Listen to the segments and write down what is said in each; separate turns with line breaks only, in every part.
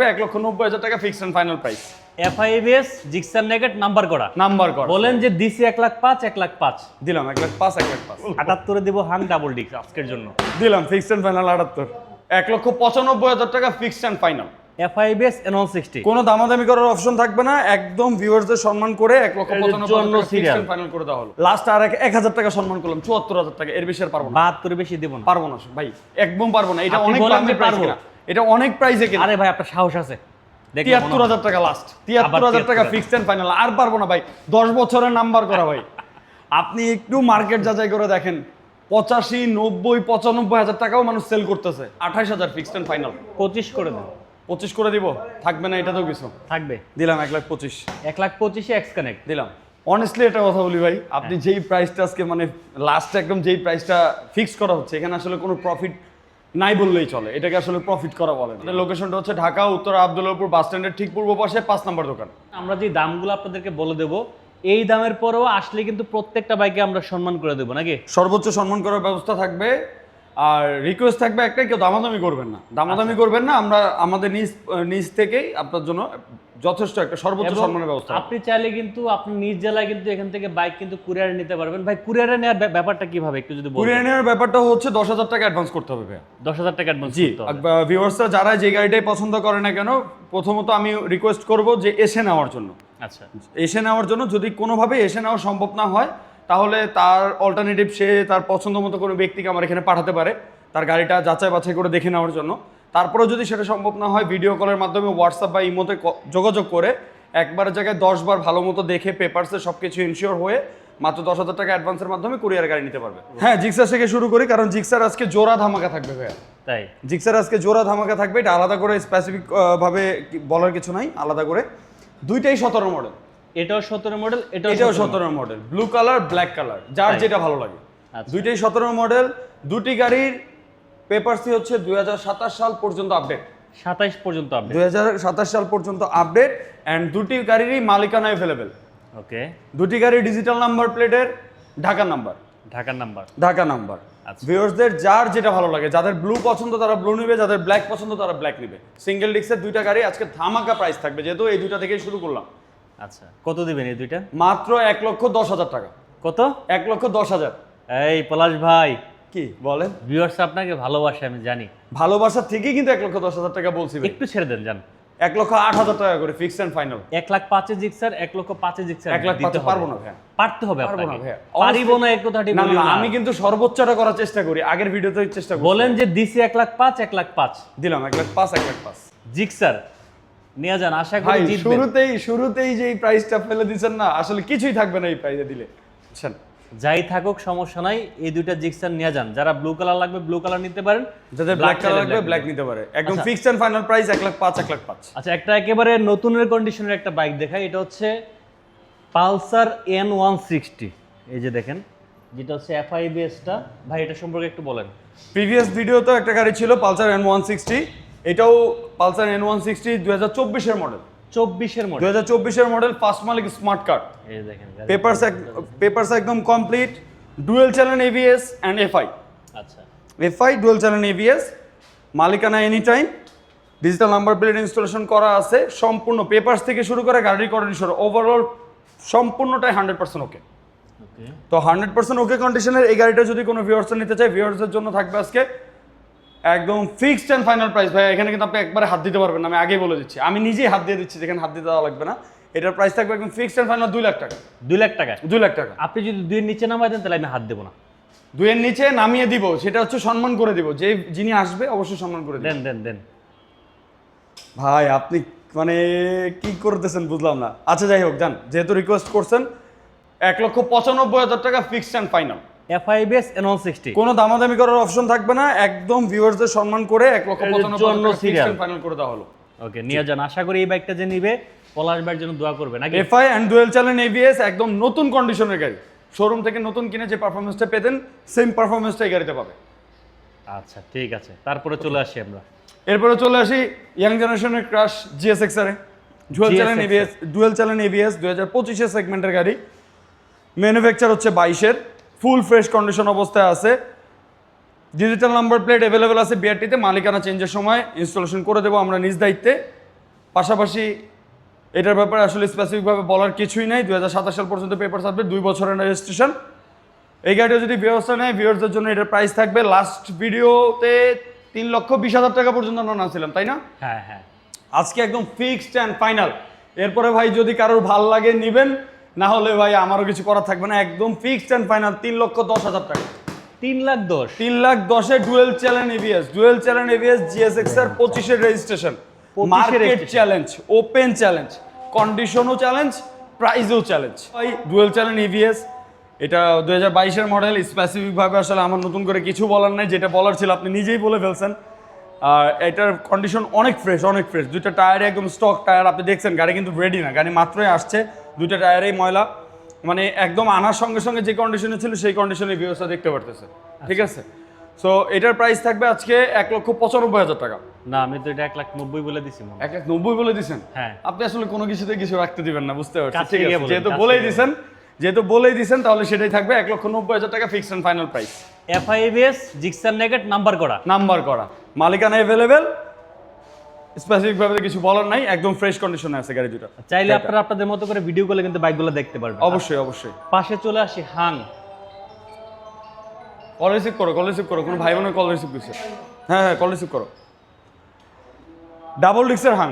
1,90,000 টাকা fixed and final price.
FIBS Gixxer নেগেট number করা বলেন যে দিছি 1,05,000 1,05,000
দিলাম 1,05,000 1,05,000
78 দিব হাং ডাবল ডিক্স আজকের জন্য
দিলাম ফিক্সড এন্ড ফাইনাল 78 1,95,000 টাকা fixed and final.
FIBS N160
কোনো দামাদামি করার অপশন থাকবে না, একদম ভিউয়ারদের সম্মান করে 1,95,000 টাকা ফিক্সড এন্ড ফাইনাল করে দেওয়া হলো। লাস্ট আর 1,000 টাকা সম্মান করলাম 74,000 টাকা, এর বেশি আর পারবো না।
72 বেশি দেব না,
পারবো না ভাই, একদম পারবো না। এটা
আপনি
অনেক
বলেন
দামি
যে
প্রাইস
পারবো।
কিনা, এটা অনেক প্রাইসে কিনা।
আরে ভাই আপনার সাহস আছে,
73,000 টাকা লাস্ট, 73,000 টাকা ফিক্সড এন্ড ফাইনাল। আর পারবো না ভাই, 10 বছরের নাম্বার করা ভাই। আপনি একটু মার্কেট যাচাই করে দেখেন, 85, 90, 95,000 টাকাও মানুষ সেল করতেছে। 28,000 ফিক্সড এন্ড ফাইনাল।
25 করে দেন।
25 করে দিব, থাকবে না এটাতেও কিছু।
থাকবে,
দিলাম 1,25,000
1,25,000 এক্স কানেক্ট
দিলাম। অনেস্টলি একটা কথা বলি ভাই, আপনি যেই প্রাইসটা আজকে মানে লাস্ট একদম যেই প্রাইসটা ফিক্স করা হচ্ছে, এখানে আসলে কোনো প্রফিট নাই বললেই চলে। এটাকে আসলে প্রফিট করা বলে না। লোকেশনটা হচ্ছে ঢাকা উত্তর আব্দুল্লাহপুর বাস স্ট্যান্ডের ঠিক পূর্ব পাশে 5 নম্বর দোকান।
আমরা যে দামগুলো আপনাদেরকে বলে দেব, এই দামের পরেও আসলে কিন্তু প্রত্যেকটা বাইকে আমরা সম্মান করে দেবো নাকি?
সর্বোচ্চ সম্মান করার ব্যবস্থা থাকবে। আর রিকোয়েস্ট থাকবে একটাই, কেউ দামাদামি করবেন না, দামাদামি করবেন না। আমরা আমাদের নিজ থেকেই আপনার জন্য যথেষ্ট একটা সর্বোচ্চ
এবং
সম্মানের ব্যবস্থা।
আপনি চাইলে কিন্তু আপনি নিজ জেলায় কিন্তু এখান থেকে বাইক কিন্তু কুরিয়ারে নিতে পারবেন। ভাই কুরিয়ারে নেওয়ার ব্যাপারটা কিভাবে একটু যদি বলেন?
কুরিয়ার নেওয়ার ব্যাপারটা হচ্ছে 10,000 টাকা অ্যাডভান্স করতে হবে ভাই।
10,000 টাকা অ্যাডভান্স
জি,
করতে হবে।
ভিউয়ার্সরা যারা যে গাড়িটাই পছন্দ করে না কেন, প্রথমত আমি রিকোয়েস্ট করব যে এসে নেওয়ার জন্য।
আচ্ছা,
এসে নেওয়ার জন্য, যদি কোনোভাবে এসে নেওয়া সম্ভব না হয় তাহলে তার অল্টারনেটিভ সে তার পছন্দ মতো কোনো ব্যক্তিকে আমার এখানে পাঠাতে পারে তার গাড়িটা যাচাই বাছাই করে দেখে নেওয়ার জন্য। তারপরেও যদি সেটা সম্ভব না হয়, ভিডিও কলের মাধ্যমে হোয়াটসঅ্যাপ বা ইমোতে যোগাযোগ করে একবারের জায়গায় 10 বার ভালো মতো দেখে পেপারসে সব কিছু ইনশিওর হয়ে মাত্র 10,000 টাকা অ্যাডভান্সের মাধ্যমে কুরিয়ার গাড়ি নিতে পারবে। হ্যাঁ, জিক্সার থেকে শুরু করি, কারণ জিক্সার আজকে জোড়া ধামাকা থাকবে ভাইয়া।
তাই
জিক্সার আজকে জোড়া ধামাকা থাকবে, এটা আলাদা করে স্পেসিফিক ভাবে বলার কিছু নাই, আলাদা করে। দুইটাই 17 মডেল,
এটাও 17 মডেল,
এটাও 17 model, blue colour black colour, যার যেটা ভালো লাগে।
আচ্ছা।
দুইটাই 17 মডেল, দুটি গাড়ির পেপারসই হচ্ছে 2027 সাল পর্যন্ত আপডেট।
27 পর্যন্ত আপডেট।
2027 সাল পর্যন্ত আপডেট, এন্ড দুটি গাড়িরই মালিকানা অ্যাভেলেবেল।
ওকে,
দুটি গাড়ি ডিজিটাল নাম্বার প্লেটের, ঢাকা নাম্বার।
ঢাকার নাম্বার।
ঢাকা নাম্বার।
আচ্ছা।
ভিউয়ার্সদের যার যেটা ভালো লাগে, যাদের ব্লু পছন্দ তারা ব্লু নেবে, যাদের ব্ল্যাক পছন্দ তারা ব্ল্যাক নেবে। সিঙ্গেল ডিস্কের দুইটা গাড়ি আজকে ধামাকা প্রাইস থাকবে, যেহেতু এই দুইটা থেকেই শুরু করলাম।
আচ্ছা, কত দিবেন এই দুইটা?
মাত্র 1,10,000 টাকা।
কত?
1,10,000।
এই পলাশ ভাই,
কি বলেন?
ভিউয়ার্স আপনাকে ভালোবাসে আমি জানি।
ভালোবাসার থেকেই কিন্তু 1,10,000 টাকা বলছি ভাই।
একটু ছেড়ে দেন, জান।
1,08,000 টাকা করে fixed and final.
1,05,000 Gixxer, 1,05,000 Gixxer
1,05,000 পারবো না ভাইয়া,
পারতে হবে
পারবো না
আপনাকে।
ভাইয়া।
পারিব না এই কথাটি
না,
বলি
না,
না।
আমি কিন্তু সর্বোচ্চটা করার চেষ্টা করি, আগের ভিডিওতে চেষ্টা করি।
বলেন যে দিছি 1,05,000 1,05,000
দিলাম 1,05,000 1,05,000
জিক্সার নিয়ে যান, আশা
ভাই।
করি জিতবেন।
শুরুতেই যে এই প্রাইসটা ফেলে দিচ্ছেন না, আসলে কিছুই থাকবে না এই প্রাইসে দিলে, বুঝছেন?
যাই থাকুক সমস্যা নাই, এই দুইটা জিক্সার নিয়ে যান। যারা ব্লু কালার লাগবে ব্লু কালার নিতে পারেন,
যাদের ব্ল্যাক কালার লাগবে ব্ল্যাক নিতে পারে। একদম
আচ্ছা।
Fixed and final price 1,05,000 1,05,000।
আচ্ছা, একটা একেবারে নতুনের কন্ডিশনের একটা বাইক দেখাই। এটা হচ্ছে পালসার N160। এই যে দেখেন, যেটা হচ্ছে FIBS-টা। ভাই এটা সম্পর্কে একটু বলেন।
প্রিভিয়াস ভিডিওতে একটা গাড়ি ছিল পালসার N160, এটাও পালসার N160 2024 এর মডেল।
24 এর মডেল।
2024 এর মডেল, ফার্স্ট মালিক স্মার্ট কার্ড।
এই দেখেন
পেপারস একদম complete, dual channel ABS and FI।
আচ্ছা,
FI ডুয়েল চ্যানেল ABS, মালিকানা any time, digital number plate installation করা আছে। সম্পূর্ণ পেপারস থেকে শুরু করে গাড়ির কন্ডিশন ওভারঅল সম্পূর্ণটাই 100% ওকে।
ওকে,
তো 100% ওকে কন্ডিশনের এই গাড়িটা যদি কোনো ভিউয়ার্স নিতে চায়, ভিউয়ার্সের জন্য থাকবে আজকে একদম ফিক্সড এন্ড ফাইনাল প্রাইস ভাই। এখানে কিন্তু আপনি একবারে হাত দিতে পারবেন না, আমি আগেই বলে দিচ্ছি, আমি নিজেই হাত দিয়ে দিচ্ছি, যেখানে হাত দিতে দেওয়া লাগবে না। এটার প্রাইস থাকবে একদম ফিক্সড এন্ড ফাইনাল 2 লাখ টাকা।
2 লাখ টাকা।
2 লাখ টাকা।
আপনি যদি 2 এর নিচে নামাই দেন তাহলে আমি হাত দেবো না।
2 এর নিচে নামিয়ে দিব, সেটা হচ্ছে সম্মান করে দিব, যে যিনি আসবে অবশ্যই সম্মান করে
দেন
দেন।
দেন দেন।
ভাই আপনি মানে কি করতেছেন বুঝলাম না। আচ্ছা যাই হোক, যান, যেহেতু রিকোয়েস্ট করছেন, 1,95,000 টাকা fixed and final.
FIBS N160।
কোনো দামাদামি করার অপশন থাকবে না, একদম ভিউয়ার্সদের সম্মান করে 1,95,000 টাকা ফিক্সড এন্ড ফাইনাল করে দেওয়া হলো।
ওকে, নিয়ে যান। আশা করি এই বাইকটা যে নিবে পলাশ ভাইয়ের জন্য দোয়া করবে নাকি?
FI and dual channel ABS, একদম নতুন কন্ডিশনের গাড়ি। শোরুম থেকে নতুন কিনে যে পারফরমেন্সটা পেতেন, সেম পারফরমেন্সটা এই গাড়িতে পাবে।
আচ্ছা, ঠিক আছে। তারপরে চলে আসি আমরা।
এরপরে চলে আসি ইয়াং জেনারেশনের ক্রাশ GSX-R এ। ডুয়েল চ্যানেল ABS 2025 এর সেগমেন্টের গাড়ি। ম্যানুফ্যাকচার হচ্ছে 22 এর, ফুল ফ্রেশ কন্ডিশন অবস্থায় আছে। ডিজিটাল নাম্বার প্লেট অ্যাভেলেবেল আছে BRT-তে। মালিকানা চেঞ্জের সময় ইনস্টলেশন করে দেবো আমরা নিজ দায়িত্বে। পাশাপাশি এটার ব্যাপারে আসলে স্পেসিফিকভাবে বলার কিছুই নাই। 2027 সাল পর্যন্ত পেপার থাকবে, 2 বছরের রেজিস্ট্রেশন। এই গাড়িটা যদি ভিউয়ার্সরা নেয়, ভিউয়ার্সদের জন্য এটার প্রাইস থাকবে লাস্ট ভিডিওতে 3,20,000 টাকা পর্যন্ত আমরা নাছিলাম, তাই না?
হ্যাঁ হ্যাঁ,
আজকে একদম ফিক্সড অ্যান্ড ফাইনাল। এরপরে ভাই যদি কারোর ভাল লাগে নেবেন, না হলে ভাই আমারও কিছু করার থাকবে না। একদম ফিক্সড অ্যান্ড ফাইনাল 3,10,000 টাকা।
3,10,000
3,10,000 ডুয়েল চ্যানেল এবিএস জিএসএক্স এর 25 এর registration,
25
market
registration।
Challenge, open challenge, কন্ডিশনও চ্যালেঞ্জ, প্রাইসও চ্যালেঞ্জ। ভাই ডুয়েল চ্যানেল এবিএস, এটা 2022 এর মডেল। স্পেসিফিকভাবে আসলে আমার নতুন করে কিছু বলার নাই, যেটা বলার ছিল আপনি নিজেই বলে ফেলছেন। আর এটার কন্ডিশন অনেক ফ্রেশ, দুইটা টায়ারে একদম স্টক টায়ার। আপনি দেখছেন গাড়ি কিন্তু রেডি না, গাড়ি মাত্রই আসছে, দুইটা টায়ারেই ময়লা, মানে একদম আনার সঙ্গে সঙ্গে যে কন্ডিশনে ছিল সেই কন্ডিশনে ভিউসটা দেখতে পারতেছে, ঠিক আছে? সো এটার প্রাইস থাকবে আজকে 1,95,000 টাকা।
না, আমি তো এটা 1,90,000 বলে দিছি মনে হয়।
1,90,000 বলে দিছেন?
হ্যাঁ।
আপনি আসলে কোনো কিছুতে কিছু রাখতে দিবেন না, বুঝতে পারছি,
কাছে
ঠিক
গিয়ে
আছে?
বলেন,
যেহেতু
কাছে
বলেই
গিয়ে
দিছেন তাহলে সেটাই থাকবে 1,90,000 টাকা, fixed and final price.
FIBS Gixxer নেগেট নাম্বার করা,
মালিকানা অ্যাভেলেবেল, স্পেসিফিকভাবে কিছু বলার নাই, একদম ফ্রেশ কন্ডিশনে আছে গাড়ি দুটো।
চাইলে আপনারা আপনাদের মতো করে ভিডিও করে কিন্তু বাইকগুলো দেখতে পারবেন।
অবশ্যই।
পাশে চলে আসি হাং।
কল রিসিভ করো, কোনো ভাই বোনের কল রিসিভ করছে। হ্যাঁ, কল রিসিভ করো। ডাবল ডিক্সের হাং।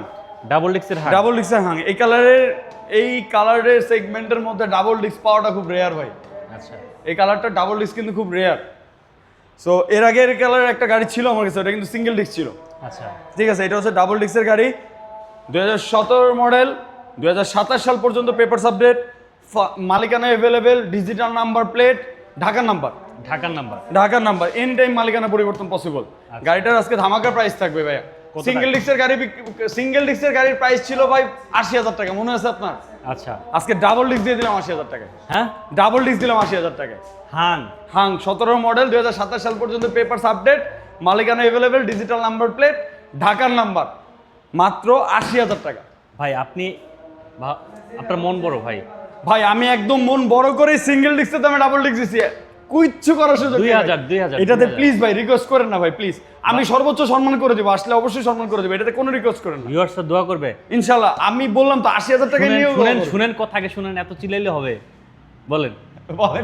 এই কালারের সেগমেন্টের মধ্যে ডাবল ডিস্ক পাওয়াটা খুব রেয়ার ভাই।
আচ্ছা,
এই কালারটা ডাবল ডিস্ক কিন্তু খুব রেয়ার। সো এর আগে এর কালারের একটা গাড়ি ছিল আমার কাছে, ওটা কিন্তু সিঙ্গেল ডিস্ক ছিল।
আচ্ছা,
ঠিক আছে, এটা হচ্ছে ডাবল ডিস্কের গাড়ি, 2017 মডেল, 2027 সাল পর্যন্ত পেপারস আপডেট, মালিকানা অ্যাভেলেবেল, ডিজিটাল নাম্বার প্লেট, ঢাকার নাম্বার, এনি টাইম মালিকানা পরিবর্তন পসিবল। গাড়িটার আজকে ধামাকা প্রাইস থাকবে ভাইয়া। সিঙ্গেল ডিস্কের গাড়ির প্রাইস ছিল ভাই 80,000 টাকা, মনে আছে আপনার?
আচ্ছা,
আজকে ডাবল ডিস্ক দিয়ে দিলাম 80,000 টাকায়।
হ্যাঁ,
ডাবল ডিস্ক দিলাম 80,000 টাকায়। হাং 17 মডেল, 2027 সাল পর্যন্ত পেপারস আপডেট, মালিকানা অ্যাভেলেবেল, ডিজিটাল নাম্বার প্লেট, ঢাকার নাম্বার, মাত্র 80,000 টাকা।
ভাই আপনার মন বড় ভাই।
আমি একদম মন বড় করে সিঙ্গেল ডিস্কের দামে ডাবল ডিস্ক দিছি, কিচ্ছু করার সুযোগ নেই।
2,000
এটাতে প্লিজ ভাই রিকোয়েস্ট করেন না ভাই, প্লিজ। আমি সর্বোচ্চ সম্মান করে দেবো, আসলে অবশ্যই সম্মান করে দেবো, এটাতে কোনো রিকোয়েস্ট করেন না।
ভিউয়ার্সরা দোয়া করবে
ইনশাআল্লাহ। আমি বললাম তো 80,000 টাকা নিয়ে
শুনেন কথা আগে শুনেন, এত চিল্লাইলে হবে? বলেন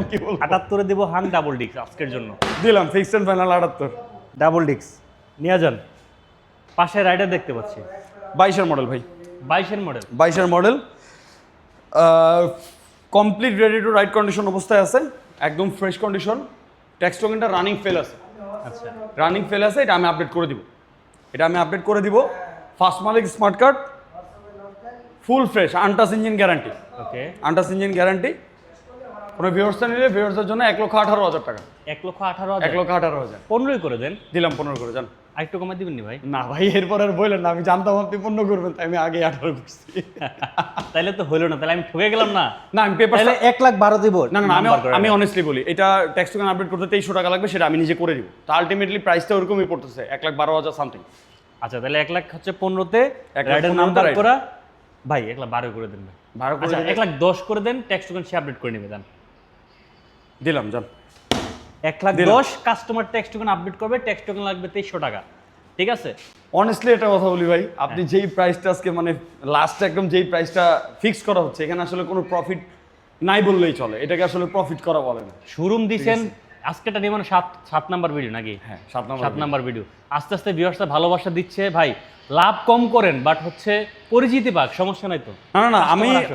কি বলবো?
78 দিব হাং ডাবল ডিস্ক আজকের জন্য।
দিলাম fixed and final 78
double disc নিয়ে যান। পাশে রাইডার দেখতে পাচ্ছি,
22 এর মডেল ভাই,
22 এর model,
complete ready to ride condition অবস্থায় আছে, একদম ফ্রেশ কন্ডিশন। ট্যাক্স টোকেনটা রানিং ফেল আছে।
আচ্ছা,
এটা আমি আপডেট করে দিব। ফার্স্ট মালিক smart card, full fresh, untouch engine guarantee. কোনো ভিউয়ার্সটা নিলে ভিউয়ার্সের জন্য 1,18,000 টাকা।
1,18,000 15 করে দেন।
দিলাম 15 করে, যান।
আরেকটু কমাই দিবেন নি ভাই?
না ভাই, এরপর আর বললেন না, আমি জানতাম আপনি 15 করবেন, তাই আমি আগে 18 করছি।
তাইলে তো হইলো না, তাহলে আমি ঠকে গেলাম না।
না, আমি পেপার
1,12,000 দিব।
না, আমি অনেস্টলি বলি, এটা ট্যাক্স টোকেন আপডেট করতে 2300 টাকা লাগবে, সেটা আমি নিজে করে দিব। তো আলটিমেটলি প্রাইসটা ওরকমই পড়তেছে, 1,12,000 সামথিং।
আচ্ছা, তাহলে 1,00,000 হচ্ছে 15তে,
1,15
রাইডার নাম্বার করা ভাই 1,12,000 করে দেন ভাই।
12 করে
আচ্ছা, 1,10,000 করে দেন, ট্যাক্স টোকেন সে আপডেট করে নেবে। দেন,
দিলাম, যান।
1,10,000 কাস্টমার ট্যাক্স টোকেন আপডেট করবে, ট্যাক্স টোকেন লাগবে 2300 টাকা, ঠিক আছে?
অনেস্টলি একটা কথা বলি ভাই, আপনি যেই প্রাইসটা আজকে মানে লাস্টে একদম যেই প্রাইসটা ফিক্স করা হচ্ছে, এখানে আসলে কোনো প্রফিট নাই বললেই চলে, এটাকে আসলে প্রফিট করা বলে না।
শোরুম দিছেন আজকেটা নিয়ে মানে 7 নাম্বার ভিডিও নাকি?
হ্যাঁ,
7 নাম্বার ভিডিও। আস্তে আস্তে ভিউয়ার্সরা ভালোবাসা দিচ্ছে ভাই, লাভ কম করেন বাট হচ্ছে পরিচিতি পাক, সমস্যা নাই তো।
না,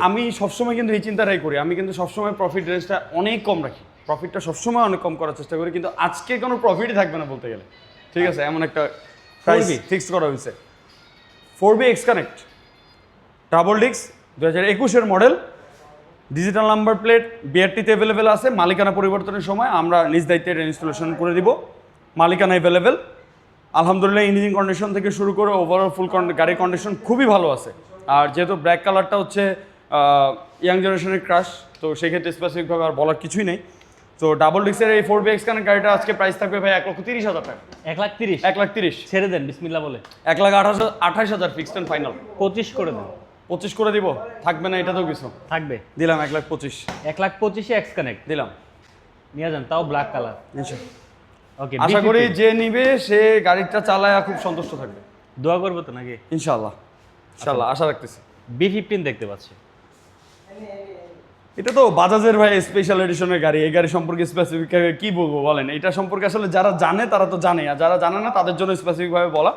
আমি সবসময় কিন্তু এই চিন্তাটাই করি, আমি কিন্তু সবসময় প্রফিট রেঞ্জটা অনেক কম রাখি, প্রফিটটা সবসময় অনেক কম করার চেষ্টা করি, কিন্তু আজকে কোনো প্রফিটই থাকবে না বলতে গেলে, ঠিক আছে? এমন একটা প্রাইস ফিক্স করা হয়েছে। 4B x connect double disc, 2021 এর মডেল, ডিজিটাল নাম্বার প্লেট, বিআরটিতে অ্যাভেলেবেল আছে। মালিকানা পরিবর্তনের সময় আমরা নিজ দায়িত্বে এটা ইনস্টলেশন করে দিব। মালিকানা অ্যাভেলেবেল, আলহামদুলিল্লাহ। ইঞ্জিন কন্ডিশন থেকে শুরু করে ওভারঅল ফুল গাড়ির কন্ডিশন খুবই ভালো আছে। আর যেহেতু ব্ল্যাক কালারটা হচ্ছে ইয়াং জেনারেশনের ক্রাশ, তো সেক্ষেত্রে স্পেসিফিকভাবে আর বলার কিছুই নেই। তো ডাবল ডিস্কের এই 4B এক্স কানেক্ট গাড়িটা আজকে প্রাইস থাকবে ভাই 1,30,000 টাকা।
1,30,000?
1,30,000
ছেড়ে দেন বিসমিল্লাহ বলে।
1,28,000 ফিক্সড এন্ড ফাইনাল।
25 করে দেন।
25 করে দিব, থাকবে না এটাতেও কিছু
থাকবে।
দিলাম 1,25,000।
1,25,000 এক্স কানেক্ট
দিলাম,
নিয়ে যান, তাও ব্ল্যাক কালার। ওকে,
আশা করি যে নিবে সে গাড়িটা চালায় খুব সন্তুষ্ট থাকবে।
দোয়া করবো তো নাকি?
ইনশাআল্লাহ। ইনশাআল্লাহ আশা রাখতেছি।
B15 দেখতে পাচ্ছি।
এটা তো বাজাজের ভাই স্পেশাল এডিশনের গাড়ি। এই গাড়ি সম্পর্কে স্পেসিফিক কি বলবো বলেন? এটা সম্পর্কে আসলে যারা জানে তারা তো জানে, আর যারা জানে না তাদের জন্য স্পেসিফিকভাবে বলা।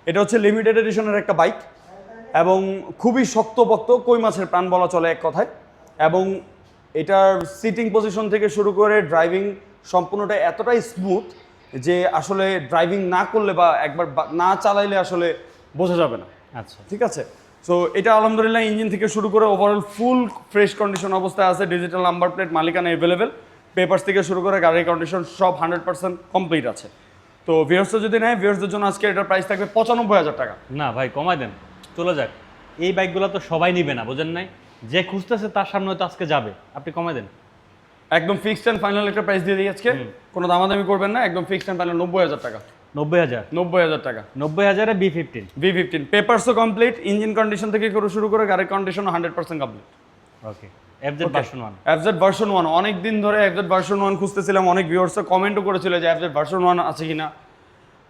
এটা হচ্ছে লিমিটেড এডিশনের একটা বাইক এবং খুবই শক্তপোক্ত, কই মাছের প্রাণ বলা চলে এক কথায়। এবং এটার সিটিং পজিশন থেকে শুরু করে ড্রাইভিং সম্পূর্ণটা এতটাই স্মুথ যে আসলে ড্রাইভিং না করলে বা একবার না চালাইলে আসলে বোঝা যাবে না।
আচ্ছা,
ঠিক আছে। সো এটা আলহামদুলিল্লাহ ইঞ্জিন থেকে শুরু করে ওভারঅল ফুল ফ্রেশ কন্ডিশন অবস্থায় আছে। ডিজিটাল নাম্বার প্লেট মালিকানা অ্যাভেলেবেল, পেপারস থেকে শুরু করে গাড়ির কন্ডিশন সব 100% কমপ্লিট আছে। তো ভিউয়ার্সরা যদি নেয়, ভিউয়ার্সদের জন্য আজকে এটার প্রাইস থাকবে 95,000 টাকা।
না ভাই কমাই দেন, চলে যাক। এই বাইকগুলো তো সবাই নিবে না, বোঝেন নাই? যে খুঁজতেছে তার সামনে তো আজকে যাবে, আপনি কমাই দেন।
একদম ফিক্সড অ্যান্ড ফাইনাল একটা প্রাইস দিয়ে দিই আজকে, কোনো দামাদামি করবেন না, একদম ফিক্সড অ্যান্ড ফাইনাল 90,000 টাকা।
90,000?
90,000 টাকা।
90,000-এ B15?
V15 পেপারসও কমপ্লিট, ইঞ্জিন কন্ডিশন থেকে শুরু করে গাড়ির condition 100% complete.
Okay, FZ version 1?
FZ version 1 অনেক দিন ধরে FZ ভার্সন 1 খুঁজতেছিলাম। অনেক ভিউয়ার্সরা কমেন্টও করেছিল যে FZ ভার্সন 1 আছে কিনা,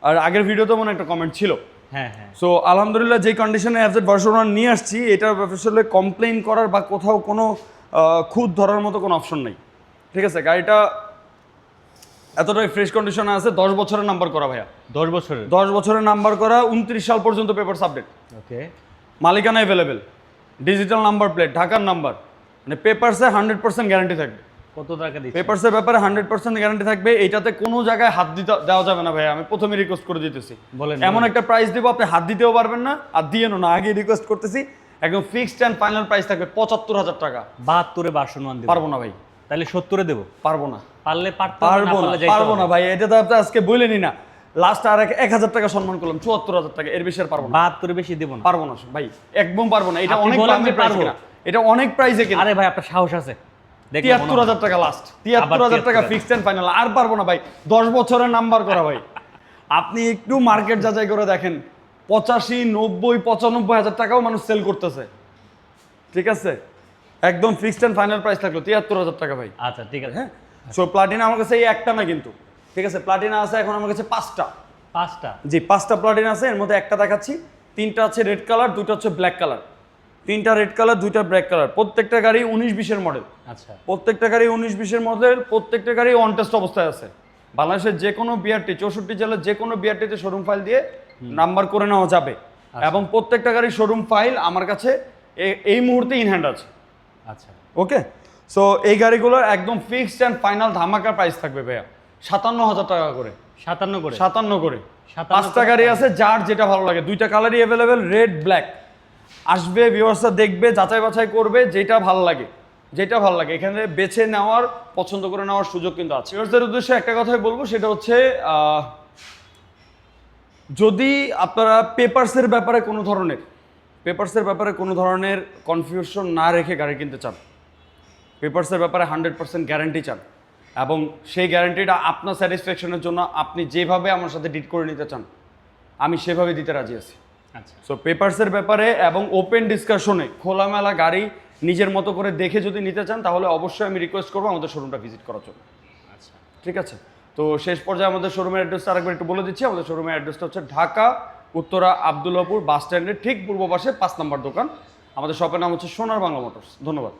আর আগের ভিডিওতে মনে একটা কমেন্ট ছিল।
হ্যাঁ হ্যাঁ।
সো আলহামদুলিল্লাহ যে কন্ডিশনে FZ ভার্সন 1 নিয়ে আসছি, এটার আসলে কমপ্লেইন করার বা কোথাও কোনো খুঁত ধরার মতো কোনো অপশন নেই। ঠিক আছে, গাড়িটা এতটাই ফ্রেশ কন্ডিশনে আছে। 10 বছরের নাম্বার করা ভাইয়া,
10 বছরের?
10 বছরের নাম্বার করা, 29 সাল পর্যন্ত পেপারস আপডেট।
ওকে,
মালিকানা অ্যাভেলেবেল, ডিজিটাল নাম্বার প্লেট, ঢাকার নাম্বার, মানে পেপারসে 100% গ্যারান্টি থাকবে।
কত টাকা দিচ্ছেন?
পেপারসের ব্যাপারে 100% গ্যারান্টি থাকবে। এটাতে কোনো জায়গায় হাত দেওয়া যাবে না ভাই, আমি প্রথমে রিকোয়েস্ট করে দিতেছি।
বলেন,
এমন একটা প্রাইস দিব আপনি হাত দিতেও পারবেন না, আর দিয়েনও না, আগে রিকোয়েস্ট করতেছি। একদম ফিক্সড অ্যান্ড ফাইনাল প্রাইস থাকবে 75,000 টাকা।
72-এ ভার্সন 1 দিব?
পারবো না ভাই।
তাহলে 70-এ দেবো?
পারবো না।
পারলে
পারবো না ভাই, এটা তো আপনি আজকে বলেনি না। লাস্ট আর 1,000 টাকা সম্মান করলাম, 74,000 টাকা, এর বেশি আর পারবো না।
72-এর বেশি দেব না?
পারবো না ভাই, একদম পারবো না। এটা
আপনি
অনেক
বলেন
দামি
যে
প্রাইস
পারবো।
কিনা, এটা অনেক প্রাইসে কিনা।
আরে ভাই আপনার সাহস আছে?
73,000 টাকা লাস্ট, 73,000 টাকা ফিক্সড এন্ড ফাইনাল। আর পারবো না ভাই, 10 বছরের নাম্বার করা ভাই। আপনি একটু মার্কেট যাচাই করে দেখেন, 85, 90, 95,000 টাকাও মানুষ সেল করতেছে। ঠিক আছে, একদম ফিক্সড এন্ড ফাইনাল প্রাইস থাকলো 73,000 টাকা ভাই।
আচ্ছা ঠিক আছে।
হ্যাঁ, সো প্লাটিনা আমার কাছে এই একটা না কিন্তু, ঠিক আছে, প্লাটিনা আছে এখন আমার কাছে 5টা।
5টা?
জি, 5টা প্লাটিনা আছে, এর মধ্যে একটা দেখাচ্ছি। 3টা আছে রেড কালার, 2টা হচ্ছে ব্ল্যাক কালার। 3টা রেড কালার, 2টা ব্ল্যাক কালার। প্রত্যেকটা গাড়ি 19-20-এর মডেল।
আচ্ছা,
প্রত্যেকটা গাড়ি 19-20-এর মডেল, প্রত্যেকটা গাড়ি অন টেস্ট অবস্থায় আছে। বাংলাদেশের যে কোনো বিআরটি, 64 জেলার যে কোনো বিআরটিতে শোরুম ফাইল দিয়ে নাম্বার করে নেওয়া যাবে। এবং প্রত্যেকটা গাড়ির শোরুম ফাইল আমার কাছে এই মুহূর্তে ইন হ্যান্ড আছে।
আচ্ছা
ওকে, সো এই গাড়িগুলোর একদম ফিক্সড অ্যান্ড ফাইনাল ধামাকা প্রাইস থাকবে ভাইয়া 57,000 টাকা করে।
57 করে?
57 করে।
57
5টা গাড়ি আছে, যার যেটা ভালো লাগে। 2টা কালারই অ্যাভেলেবেল, রেড ব্ল্যাক। আসবে, ভিউয়ার্সরা দেখবে, যাচাই বাছাই করবে, যেটা ভালো লাগে, যেটা ভালো লাগে এখানে বেছে নেওয়ার, পছন্দ করে নেওয়ার সুযোগ কিন্তু আছে। ভিউয়ার্সদের উদ্দেশ্যে একটা কথাই বলবো, সেটা হচ্ছে যদি আপনারা পেপারসের ব্যাপারে কোনো ধরনের কনফিউশন না রেখে গাড়ি কিনতে চান, পেপারসের ব্যাপারে 100% গ্যারান্টি চান, এবং সেই গ্যারান্টিটা আপনার স্যাটিসফ্যাকশনের জন্য আপনি যেভাবে আমার সাথে ডিট করে নিতে চান, আমি সেভাবে দিতে রাজি আছি।
আচ্ছা,
সো পেপারসের ব্যাপারে এবং ওপেন ডিসকাশনে খোলামেলা গাড়ি নিজের মতো করে দেখে যদি নিতে চান, তাহলে অবশ্যই আমি রিকোয়েস্ট করবো আমাদের শোরুমটা ভিজিট করার জন্য।
আচ্ছা
ঠিক আছে, তো শেষ পর্যায়ে আমাদের শোরুমের অ্যাড্রেসটা আরেকবার একটু বলে দিচ্ছি। আমাদের শোরুমের অ্যাড্রেসটা হচ্ছে ঢাকা উত্তরা আবদুল্লাপুর বাস স্ট্যান্ডের ঠিক পূর্ব পাশে 5 নম্বর দোকান। আমাদের শপের নাম হচ্ছে সোনার বাংলা মোটরস। ধন্যবাদ।